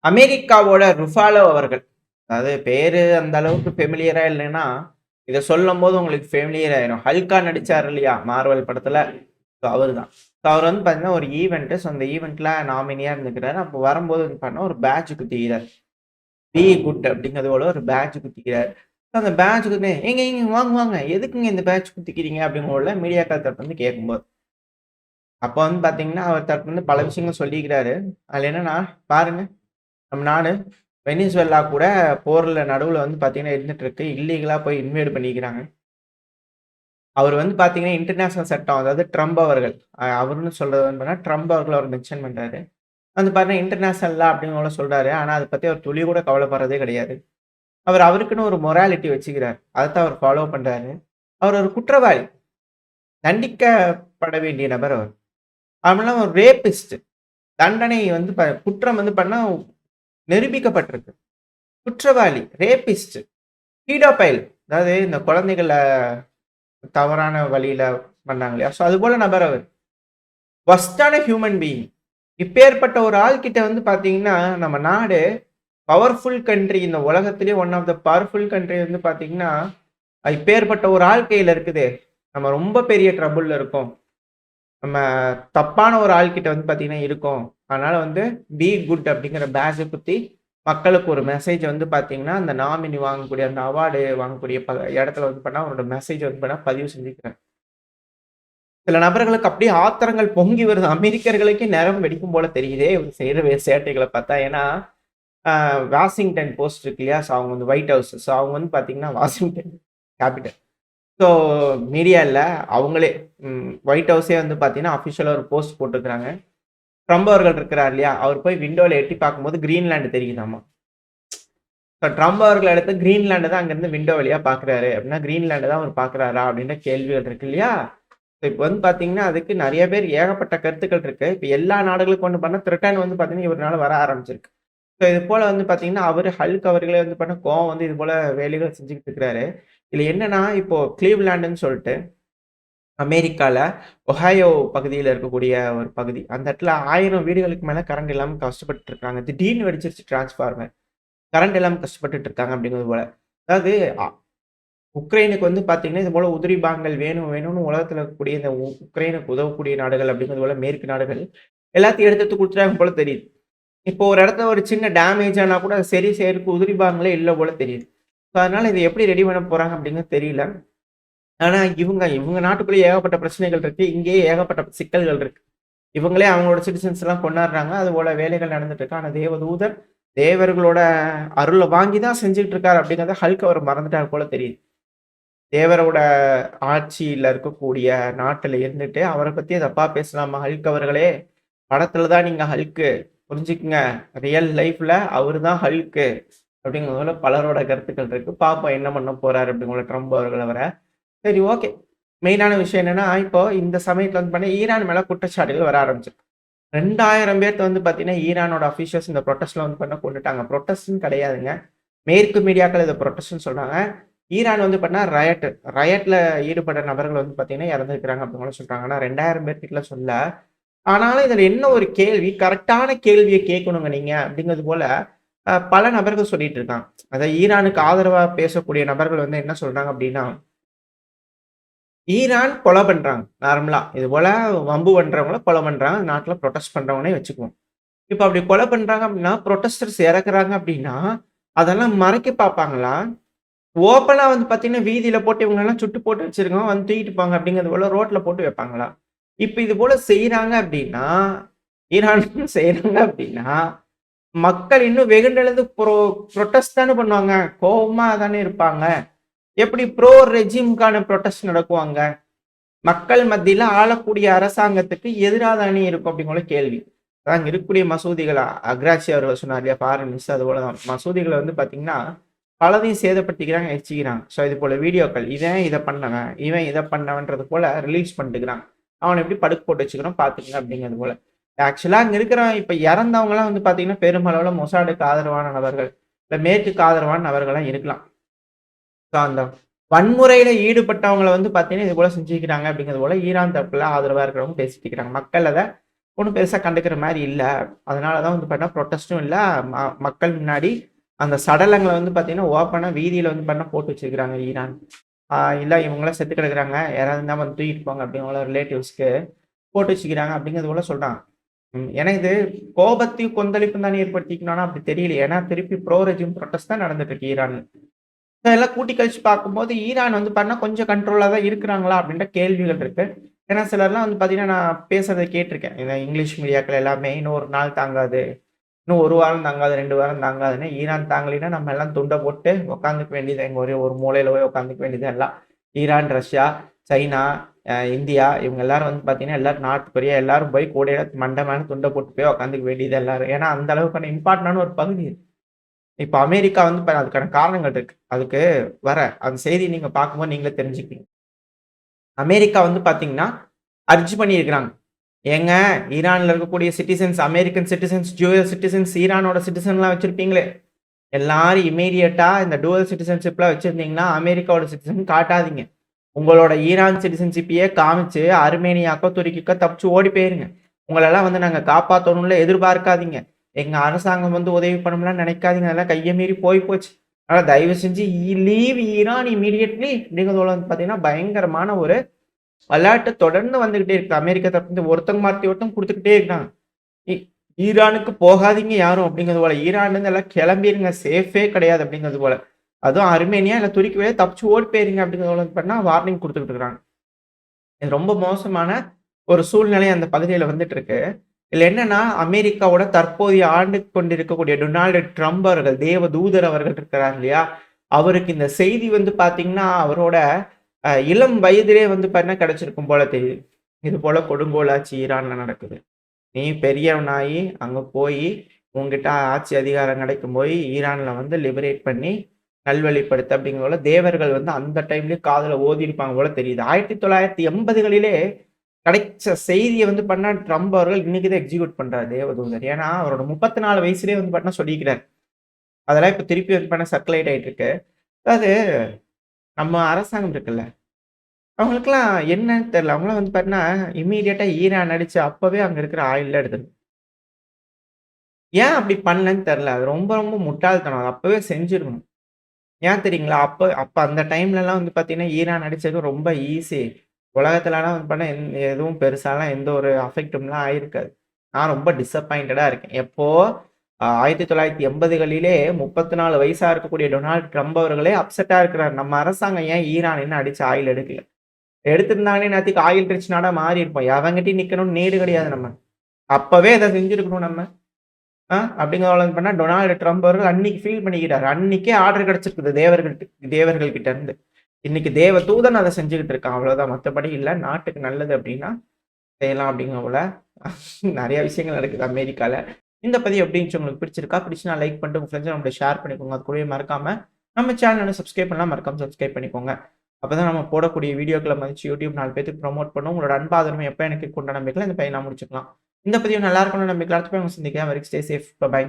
அமெரிக்காவோட ருஃபாலோ அவர்கள். அதாவது பேரு அந்த அளவுக்கு ஃபெமிலியரா இல்லைன்னா, இத சொல்லும்போது உங்களுக்கு ஃபெமிலியர் ஆயிரும். ஹல்கா நடிச்சாரு இல்லையா? மார்வல் படத்துல. ஸோ அவரு தான். ஸோ அவர் வந்து பார்த்தீங்கன்னா, ஒரு ஈவென்ட். ஸோ அந்த ஈவென்ட்ல நாமினியா இருந்துக்கிறாரு. அப்போ வரும்போது வந்து பார்த்தீங்கன்னா, ஒரு பேட்ஜ் குத்திக்கிறாரு. பி குட் அப்படிங்கிறது போல ஒரு பேட்ஜ் குத்திக்கிறாரு. ஸோ அந்த பேட்ஜ் குத்தி "ஏங்க ஏங்க வாங்க வாங்க. எதுக்குங்க இந்த பேட்ஜ் குத்திக்கிறீங்க?" அப்படின்னு போல மீடியாக்கள் தரப்பு வந்து கேட்கும்போது. அப்ப வந்து பார்த்தீங்கன்னா, அவர் தரப்புல இருந்து பல விஷயங்கள் சொல்லிக்கிறாரு. அதுல என்னன்னா, பாருங்க நம்ம நாடு வெனிசுவேலா கூட போர்ல நடுவுல வந்து பார்த்தீங்கன்னா இருந்துட்டு இருக்கு. இல்லீகலா போய் இன்வைட் பண்ணிக்கிறாங்க. அவர் வந்து பார்த்தீங்கன்னா, இன்டர்நேஷனல் சட்டம் அதாவது ட்ரம்ப் அவர்கள். அவருன்னு சொல்றது வந்து பார்த்தீங்கன்னா, ட்ரம்ப் அவர்கள அவர் மென்ஷன் பண்றாரு. வந்து பார்த்தீங்கன்னா, இன்டர்நேஷனல் லா அப்படின்னு போல சொல்றாரு. ஆனா, அத பத்தி அவர் துளி கூட கவலைப்படுறதே கிடையாது. அவர் அவருக்குன்னு ஒரு மொராலிட்டி வச்சுக்கிறார். அதத்தான் அவர் ஃபாலோ பண்றாரு. அவர் ஒரு குற்றவாளி. தண்டிக்கப்பட வேண்டிய நபர் அவர். அதுவும் ஒரு ரேபிஸ்ட். தண்டனை வந்து குற்றம் வந்து பண்ணா நிரூபிக்கப்பட்டிருக்கு. குற்றவாளி, ரேபிஸ்ட், பீடாபைல் அதாவது இந்த குழந்தைகள தவறான வழியில பண்ணாங்க இல்லையா? ஸோ அதுபோல நபர் அவர். வொர்ஸ்ட்டான ஹியூமன் பீயிங். இப்பேற்பட்ட ஒரு ஆள் கிட்ட வந்து பார்த்தீங்கன்னா, நம்ம நாடு பவர்ஃபுல் கண்ட்ரி இந்த உலகத்திலேயே one of the powerful country வந்து பார்த்தீங்கன்னா, இப்பேற்பட்ட ஒரு ஆள் கையில இருக்குதே! நம்ம ரொம்ப பெரிய ட்ரபுள்ல இருக்கோம். நம்ம தப்பான ஒரு ஆள் கிட்ட வந்து பார்த்தீங்கன்னா இருக்கோம். அதனால வந்து பி குட் அப்படிங்கிற பேட்ஜ குத்தி மக்களுக்கு ஒரு மெசேஜ் வந்து பார்த்தீங்கன்னா, அந்த நாமினி வாங்கக்கூடிய அந்த அவார்டு வாங்கக்கூடிய இடத்துல வந்து பண்ணா அவரோட மெசேஜ் வந்து பண்ணா பதிவு செஞ்சுக்கிறார். சில நபர்களுக்கு அப்படியே ஆத்திரங்கள் பொங்கி வருது. அமெரிக்கர்களுக்கே நரம்பு வெடிக்கும் போல தெரியுதே! இவரு செய்ற சேட்டைகள பார்த்தா. ஏன்னா, அ வாஷிங்டன் போஸ்ட் இருக்கு இல்லையா? ஸோ அவங்க வந்து ஒயிட் ஹவுஸ். ஸோ அவங்க வந்து பார்த்தீங்கன்னா, வாஷிங்டன் கேப்பிட்டல். ஸோ மீடியா இல்ல. அவங்களே ஒயிட் ஹவுஸே வந்து பார்த்தீங்கன்னா, அஃபிஷியலா ஒரு போஸ்ட் போட்டுருக்காங்க. ட்ரம்ப் அவர்கள் இருக்கிறார் இல்லையா? அவர் போய் விண்டோல எட்டி பார்க்கும்போது கிரீன்லாண்ட் தெரியுதாமா. ஸோ ட்ரம்ப் அவர்கள் எடுத்து கிரீன்லாண்ட தான் அங்கருந்து விண்டோ வழியா பார்க்குறாரு. அப்படின்னா கிரீன்லாண்ட தான் அவர் பார்க்குறாரா? அப்படின்ற கேள்விகள் இருக்கு இல்லையா? இப்ப வந்து பார்த்தீங்கன்னா, அதுக்கு நெறைய பேர் ஏகப்பட்ட கருத்துக்கள் இருக்கு. இப்ப எல்லா நாடுகளுக்கும் வந்து பார்த்தா த்ரிட்டன் வந்து பார்த்தீங்கன்னா, இவருனால வர ஆரம்பிச்சிருக்கு. ஸோ இது போல வந்து பார்த்தீங்கன்னா, அவரு ஹல்க் அவர்களே வந்து பார்த்தா கோவம் வந்து இது போல வேலைகள் செஞ்சுகிட்டு இருக்கிறாரு. இதுல என்னன்னா, இப்போ கிளீவ்லாண்டுன்னு சொல்ட்டு அமெரிக்கால ஒஹாயோ பகுதியில இருக்கக்கூடிய ஒரு பகுதி. அந்த இடத்துல 1000 வீடுகளுக்கு மேல கரண்ட் இல்லாம கஷ்டப்பட்டுட்டு இருக்காங்க. திடீர்னு வெடிச்சிருச்சு டிரான்ஸ்ஃபார்மர். கரண்ட் இல்லாம கஷ்டப்பட்டுட்டு இருக்காங்க அப்படிங்கிறது போல. அதாவது உக்ரைனுக்கு வந்து பார்த்தீங்கன்னா, இது போல உதிரி பாகங்கள் வேணும் வேணும்னு உலகத்தில இருக்கக்கூடிய இந்த உக்ரைனுக்கு உதவக்கூடிய நாடுகள் அப்படிங்கிறது போல மேற்கு நாடுகள் எல்லாத்தையும் எடுத்து எடுத்து குடுத்துட்டாங்க போல தெரியுது. இப்போ ஒரு இடத்துல ஒரு சின்ன டேமேஜ் ஆனா கூட அது சரி செய்யறதுக்கு உதிரி பாகங்களே இல்ல போல தெரியுது. ஸோ அதனால இத எப்படி ரெடி பண்ண போறாங்க அப்படிங்கிறது தெரியல. ஆனா இவங்க இவங்க நாட்டுக்குள்ளேயே ஏகப்பட்ட பிரச்சனைகள் இருக்கு. இங்கேயே ஏகப்பட்ட சிக்கல்கள் இருக்கு. இவங்களே அவங்களோட சிட்டிசன்ஸ் எல்லாம் கொண்டாடுறாங்க. அதுபோல வேலைகள் நடந்துட்டு இருக்கு. ஆனா தேவதூதர் தேவர்களோட அருள வாங்கி தான் செஞ்சுட்டு இருக்காரு அப்படிங்கிறத ஹல்க் அவர் மறந்துட்டார் போல தெரியுது. தேவரோட ஆட்சியில இருக்கக்கூடிய நாட்டுல இருந்துட்டு, அவர பத்தியே தப்பா பேசலாமா ஹல்க் அவர்களே? படத்துல தான் நீங்க ஹல்க்கு. புரிஞ்சுக்கங்க. ரியல் லைஃப்ல அவரு தான் ஹல்க்கு. அப்படிங்கிறதுல பலரோட கருத்துக்கள் இருக்கு. பார்ப்போம் என்ன பண்ண போறாரு அப்படிங்கிற ட்ரம்ப் அவர்கள் அவர. சரி ஓகே. மெயினான விஷயம் என்னன்னா, இப்போ இந்த சமயத்துல வந்து பார்த்தீங்கன்னா, ஈரான் மேல குற்றச்சாட்டுகள் வர ஆரம்பிச்சிருக்கு. 2000 பேத்த வந்து பார்த்தீங்கன்னா, ஈரானோட அஃபிஷியல்ஸ் இந்த புரொட்டஸ்ட்ல வந்து பண்ண கொன்னுட்டாங்க. புரொட்டஸ்ட்ன்னு கிடையாதுங்க. மேற்கு மீடியாக்கள் இத புரொட்டஸ்ட்ன்னு சொல்றாங்க. ஈரான் வந்து பார்த்தீங்கன்னா ரயட்ல ஈடுபட்ட நபர்கள் வந்து பார்த்தீங்கன்னா இறந்திருக்கிறாங்க அப்படின்னு கூட சொல்றாங்க. ஆனா 2000 பேர்கிட்டலாம் சொல்லல. ஆனாலும் இதுல என்ன ஒரு கேள்வி, கரெக்ட்டான கேள்விய கேட்கணுங்க நீங்க அப்படிங்கிறது போல பல நபர்கள் சொல்லிட்டு இருக்காங்க. அதாவது ஈரானுக்கு ஆதரவா பேசக்கூடிய நபர்கள் வந்து என்ன சொல்றாங்க அப்படின்னா, ஈரான் கொலை பண்றாங்க நார்மலா. இது போல வம்பு பண்றவங்கள கொலை பண்றாங்க. நாட்டுல புரொட்டஸ்ட் பண்றவங்கன்னே வச்சுக்குவோம். இப்ப அப்படி கொலை பண்றாங்க அப்படின்னா, புரொட்டஸ்டர்ஸ் இறக்குறாங்க அப்படின்னா, அதெல்லாம் மறைக்க பார்ப்பாங்களா? ஓப்பனா வந்து பார்த்தீங்கன்னா, வீதியில போட்டு இவங்களலாம் சுட்டு போட்டு வச்சிருக்கோம். வந்து தூக்கிட்டு போங்க அப்படிங்கிறது போல ரோட்ல போட்டு வைப்பாங்களா? இப்ப இது போல செய்றாங்க அப்படின்னா, ஈரான் செய்றாங்க அப்படின்னா, மக்கள் இன்னும் வெகுண்டெழுந்து புரொட்டஸ்ட் தானே பண்ணுவாங்க. கோவமா தானே இருப்பாங்க. எப்படி ப்ரோ ரெஜிம்க்கான புரொட்டஸ்ட் நடக்குவாங்க? மக்கள் மத்தியில ஆளக்கூடிய அரசாங்கத்துக்கு எதிரா தானே இருக்கும் அப்படிங்கிற கேள்வி. அதான் அங்க இருக்கக்கூடிய மசூதிகள அக்ராட்சி அவர்கள் சொன்னார் இல்லையா? ஃபாரின் மினிஸ்டர் அதுபோல தான். மசூதிகள வந்து பார்த்தீங்கன்னா, பலதையும் சேதப்படுத்திக்கிறாங்க, எரிச்சுக்கிறாங்க. ஸோ இது போல வீடியோக்கள். இவன் இத பண்ணவன், இவன் இத பண்ணவன்றது போல ரிலீஸ் பண்ணிட்டுருக்காங்க. அவன எப்படி படுக்க போட்டு வச்சுக்கிறோம் பார்த்துக்கங்க அப்படிங்கிறது போல. ஆக்சுவலா அங்க இருக்கிற இப்ப இறந்தவங்கலாம் வந்து பார்த்தீங்கன்னா, பெருமளவுல மொசாடுக்கு ஆதரவான நபர்கள். இல்ல மேற்குக்கு ஆதரவான நபர்களா இருக்கலாம். ஸோ அந்த வன்முறையில ஈடுபட்டவங்கள வந்து பார்த்தீங்கன்னா, இது போல செஞ்சுக்கிறாங்க அப்படிங்கிறது போல ஈரான் தரப்புல ஆதரவா இருக்கிறவங்க பேசிட்டு இருக்கிறாங்க. மக்கள் அத ஒண்ணும் பெருசா கண்டுக்கிற மாரி இல்ல. அதனால தான் வந்து பார்த்தீங்கன்னா, புரொட்டஸ்டும் இல்ல. மக்கள் முன்னாடி அந்த சடலங்கள வந்து பார்த்தீங்கன்னா, ஓப்பனா வீதியில வந்து பார்த்தீங்கன்னா போட்டு வச்சிருக்காங்க ஈரான். இல்ல இவங்கலாம் செத்து கிடக்குறாங்க. யாராவது இருந்தா வந்து தூக்கிட்டு போங்க அப்படிங்கிற ரிலேட்டிவ்ஸ்க்கு போட்டு வச்சுக்கிறாங்க அப்படிங்கிறது போல சொல்றாங்க. ஏன்னா இது கோபத்தையும், கொந்தளிப்பும் தானே ஏற்படுத்திக்கணும்னா அப்படி தெரியல. ஏன்னா திருப்பி ப்ரோ ரெஜிம் புரொட்டஸ்ட் தான் நடந்துட்டு இருக்கு ஈரான்ல. இதெல்லாம் கூட்டி கழிச்சு பார்க்கும்போது, ஈரான் வந்து பார்த்தீங்கன்னா, கொஞ்சம் கண்ட்ரோலா தான் இருக்கிறாங்களா? அப்படின்ற கேள்விகள் இருக்கு. ஏன்னா சிலர்லாம் வந்து பார்த்தீங்கன்னா, நான் பேசுறத கேட்டுருக்கேன். இந்த இங்கிலீஷ் மீடியாக்கள் எல்லாமே, "இன்னும் 1 நாள் தாங்காது. இன்னும் 1 வாரம் தாங்காது, 2 வாரம் தாங்காதுன்னு." ஈரான் தாங்கலைன்னா, நம்ம எல்லாம் துண்ட போட்டு உட்காந்துக்க வேண்டியது எங்க ஒரே ஒரு மூலையில போய் உட்காந்துக்க வேண்டியது எல்லாம். ஈரான், ரஷ்யா, சைனா, இந்தியா இவங்க எல்லாரும் வந்து பார்த்தீங்கன்னா, எல்லாரும் நார்த் கொரியா எல்லாரும் போய் கூடையில மண்ட மேல துண்ட போட்டு போய் உட்காந்துக்க வேண்டியது எல்லாரும். ஏன்னா, அந்த அளவுக்கான இம்பார்ட்டன்டான ஒரு பகுதி இது. இப்ப அமெரிக்கா வந்து அதுக்கான காரணங்கள் இருக்கு. அதுக்கு வரேன். அந்த செய்திய நீங்க பார்க்கும்போது நீங்களே தெரிஞ்சுக்குவீங்க. அமெரிக்கா வந்து பார்த்தீங்கன்னா, அர்ஜ் பண்ணியிருக்கிறாங்க. ஏங்க ஈரான்ல இருக்கக்கூடிய citizens, American citizens, dual citizens, ஈரானோட சிட்டிசன்லாம் வச்சிருப்பீங்களே, எல்லாரும் இம்மீடியட்டா இந்த டூயல் சிட்டிசன்ஷிப்லாம் வச்சிருந்தீங்கன்னா, அமெரிக்காவோட சிட்டிசன் காட்டாதீங்க. உங்களோட ஈரான் சிட்டிசன்ஷிப்பயே காமிச்சு, அர்மேனியாக்கோ, துருக்கிக்கோ தப்பிச்சு ஓடி போயிருங்க. உங்களெல்லாம் வந்து நாங்க காப்பாத்தணும்ல எதிர்பார்க்காதீங்க. எங்க அரசாங்கம் வந்து உதவி பண்ணும்லாம் நினைக்காதீங்க. அதெல்லாம் கைய மீறி போய் போச்சு. அதனால தயவு செஞ்சு லீவ் ஈரான் இம்மீடியட்லி அப்படிங்கிறதுல வந்து பார்த்தீங்கன்னா, பயங்கரமான ஒரு அலர்ட் தொடர்ந்து வந்துகிட்டே இருக்கு. அமெரிக்கா தரப்புலருந்து ஒருத்தங்க மாத்தி ஒருத்தங்க குடுத்துக்கிட்டே இருக்காங்க. இ ஈரானுக்கு போகாதீங்க யாரும் அப்படிங்கிறது போல. ஈரான்லருந்து எல்லாம் கிளம்பிருங்க. சேஃபே கிடையாது அப்படிங்கிறது போல. அதுவும் அர்மேனியா இல்ல துருக்கியே தப்பிச்சு ஓடி போயிருங்க அப்படிங்கிறது போல பண்ணா வார்னிங் குடுத்துக்கிட்டு இருக்காங்க. இது ரொம்ப மோசமான ஒரு சூழ்நிலை அந்த பகுதியில வந்துட்டு இருக்கு. இதுல என்னன்னா, அமெரிக்காவோட தற்போதைய ஆண்டு கொண்டிருக்கக்கூடிய டொனால்டு ட்ரம்ப் அவர்கள், தேவதூதர் அவர்கள் இருக்கிறார் இல்லையா? அவருக்கு இந்த செய்தி வந்து பார்த்தீங்கன்னா, அவரோட இளம் வயதிலே வந்து பார்த்தீங்கன்னா கிடைச்சிருக்கும் போல தெரியுது. இது போல கொடுங்கோல் ஆட்சி ஈரான்ல நடக்குது. நீ பெரியவனாயி அங்க போயி, உன்கிட்ட ஆட்சி அதிகாரம் கிடைக்கும் போய், ஈரான்ல வந்து லிபரேட் பண்ணி, நல்வழிப்படுத்து அப்படிங்கிற போல தேவர்கள் வந்து அந்த டைம்லயே காதுல ஓதியிருப்பாங்க போல தெரியுது. 1980களிலே கிடைச்ச செய்திய வந்து பண்ணா ட்ரம்ப் அவர்கள் இன்னைக்கு தான் எக்ஸிக்யூட் பண்றாரு தேவதூதர். ஏன்னா, அவரோட 34 வயசுலயே வந்து பார்த்தீங்கன்னா சொல்லிக்கிறாரு. அதெல்லாம் இப்ப திருப்பி வந்து பண்ண சர்க்குலேட் ஆயிட்டு இருக்கு. அதாவது நம்ம அரசாங்கம் இருக்குல்ல, அவங்களுக்கெல்லாம் என்னன்னு தெரியல. அவங்கலாம் வந்து பார்த்தீங்கன்னா, இம்மீடியட்டா ஈரான் அடிச்சு அப்பவே அங்க இருக்கிற ஆயில்லாம் எடுத்துரும். ஏன் அப்படி பண்ணலன்னு தெரியல. அது ரொம்ப ரொம்ப முட்டாள்தனம். அது அப்பவே செஞ்சிரணும். ஏன் தெரியுங்களா? அப்ப அப்ப அந்த டைம்லலாம் வந்து பார்த்தீங்கன்னா, ஈரான் அடிச்சது ரொம்ப ஈஸி. உலகத்துலலாம் வந்து பார்த்தா எதுவும் பெருசாலாம் எந்த ஒரு அஃபெக்ட்டும்லாம் ஆயிருக்காது. நான் ரொம்ப டிசப்பாயிண்டடா இருக்கேன். எப்போ 1980களிலே 34 வயசா இருக்கக்கூடிய டொனால்ட் ட்ரம்ப் அவர்களே அப்செட்டா இருக்கிறார். நம்ம அரசாங்கம் ஏன் ஈரான் இன்னும் அடிச்சு ஆயில் எடுக்கல? எடுத்திருந்தாங்கன்னா இந்நேரத்துக்கு ஆயில் ரிச் நாடா மாறியிருப்போம். எவன்கிட்டயும் நிக்கணும்னு நீடு கிடையாது நம்ம. அப்பவே இத செஞ்சிருக்கணும் நம்ம. அப்படிங்கிற பண்ணா டொனால்டு ட்ரம்ப் அவர்கள் அன்னைக்கு ஃபீல் பண்ணிக்கிறாரு. அன்னைக்கே ஆர்டர் கிடைச்சிருக்குது தேவர்கள் கிட்ட இருந்து. இன்னைக்கு தேவ தூதன் அத செஞ்சுகிட்டு இருக்கான். அவ்வளவுதான். மத்தபடி இல்ல. நாட்டுக்கு நல்லது அப்படின்னா செய்யலாம் அப்படிங்கிற போல நெறைய விஷயங்கள் நடக்குது அமெரிக்கால. இந்த பதிவு எப்படி இருந்துச்சு உங்களுக்கு பிடிச்சிருக்கா? பிடிச்சுனா லைக் பண்ணிட்டு உங்க ஃப்ரெண்ட்ஸ் நம்மள்ட்ட ஷேர் பண்ணிக்கோங்க. அது கூடவே மறக்காம நம்ம சேனல சப்ஸ்கிரைப் பண்ணலாம். மறக்காம சப்ஸ்கிரைப் பண்ணிக்கோங்க. அப்பதான் நம்ம போடக்கூடிய வீடியோக்கள மதிச்சு YouTube 4 பேத்துக்கு ப்ரமோட் பண்ணும். உங்களோட அன்பாதரவு எப்ப எனக்கு கொண்ட நம்பிக்கையில இந்த பையன் நான் முடிச்சுக்கலாம். இந்த பதிவு நல்லா இருக்கும்னு நம்பிக்கையில அடுத்த பதிவு சந்திக்கலாம். வரைக்கும் ஸ்டே சேஃப். பை.